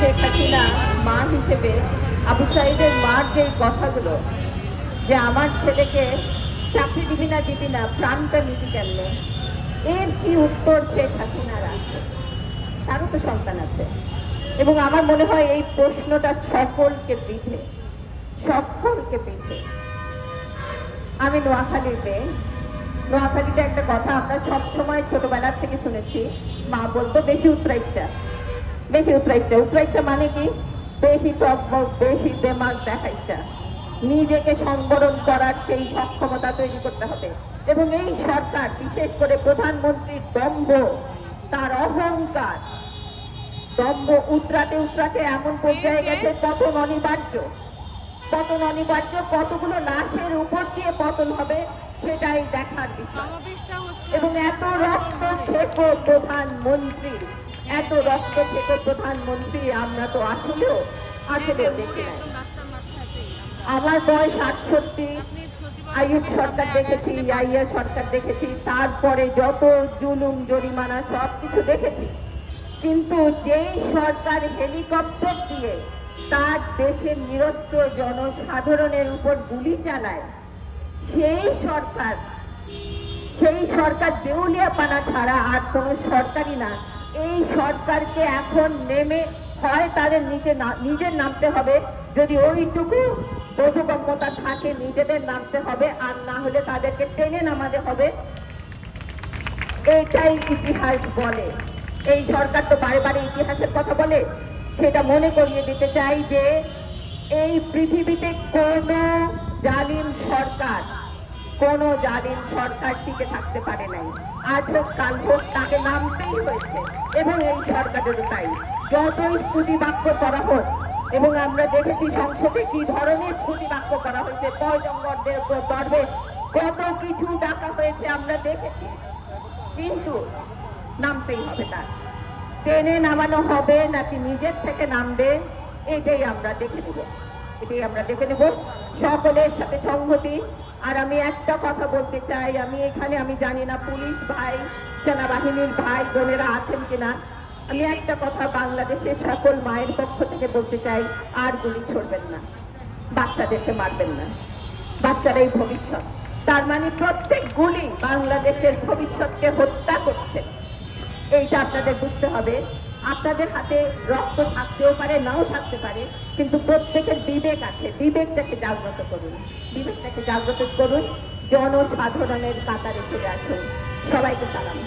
শেখ হাসিনা মা হিসেবে আবু সাইদের মার যে কথাগুলো, যে আমার ছেলেকে চাকরি দিবি না প্রাণটা নিবি কেন, এর কি উত্তর শেখ হাসিনার আছে? তারও তো সন্তান আছে। এবং আমার মনে হয় এই প্রশ্নটা সকলকে পিঠে। আমি নোয়াখালীর মেয়ে। নোয়াখালীতে একটা কথা আমরা সবসময় ছোটবেলার থেকে শুনেছি, মা বলতো বেশি উতরাইচ্ছা। উতরাইচ্ছা মানে কি? বেশি টকবক, বেশি দেমাগ দেখাইচ্ছা। নিজেকে সংবরণ করার সেই সক্ষমতা তৈরি করতে হবে। এবং এই সরকার, বিশেষ করে প্রধানমন্ত্রীর দম্ভ, তার অহংকার, দম্ভ উতরাতে এমন পর্যায়ে গেছে পতন অনিবার্য। কতগুলো লাশের উপর দিয়ে পতন হবে সেটাই দেখার বিষয়। এবং এত রক্ত খেকো প্রধানমন্ত্রী আমরা তো আসলেও দেখি নাই। আমার বয়স 68, আইয়ুব সরকার দেখেছি, ইয়াইয়া সরকার দেখেছি, তারপরে যত জুলুম জরিমানা সবকিছু দেখেছি। কিন্তু যেই সরকার হেলিকপ্টার দিয়ে তার দেশের নিরস্ত্র জনসাধারণের উপর গুলি চালায়, সেই সরকার দেউলিয়াপানা ছাড়া আর কোনো সরকারই না। এই সরকারকে এখন নেমে হয় তাদের নিজের নামতে হবে, যদি ওইটুকু বোধগম্যতা থাকে নিজেদের নামতে হবে, আর না হলে তাদেরকে টেনে নামাতে হবে। এটাই ইতিহাস বলে। এই সরকার তো বারে ইতিহাসের কথা বলে। সেটা মনে করিয়ে দিতে চাই যে এই পৃথিবীতে কোনো জালিম সরকার টিকে থাকতে পারে নাই। আজ হোক কাল হোক তাকে নামতেই হয়েছে। এবং এই সরকারেরও তাই। যতই স্তুতি বাক্য করা হোক, এবং আমরা দেখেছি সংসদে কি ধরনের স্তুতি বাক্য করা হয়েছে, পয়গম্বরদের দরবেশ, কত কিছু ডাকা হয়েছে আমরা দেখেছি। কিন্তু নামতেই হবে। তার টেনে নামানো হবে নাকি নিজের থেকে নামবে, এটাই আমরা দেখে নেব। সকলের সাথে সংহতি। আর আমি একটা কথা বলতে চাই, আমি জানি না পুলিশ ভাই, সেনাবাহিনীর ভাই বোনেরা আছেন কিনা। আমি একটা কথা বাংলাদেশের সকল মায়ের পক্ষ থেকে বলতে চাই, আর গুলি ছড়বেন না, বাচ্চাদেরকে মারবেন না। বাচ্চারাই ভবিষ্যৎ। তার মানে প্রত্যেক গুলি বাংলাদেশের ভবিষ্যৎকে হত্যা করছে। এইটা আপনাদের বুঝতে হবে। আপনাদের হাতে রক্ত থাকতেও পারে, নাও থাকতে পারে, কিন্তু প্রত্যেকের বিবেক আছে। বিবেকটাকে জাগ্রত করুন, জনসাধারণের কাতারে চলে আসুন। সবাইকে সালাম।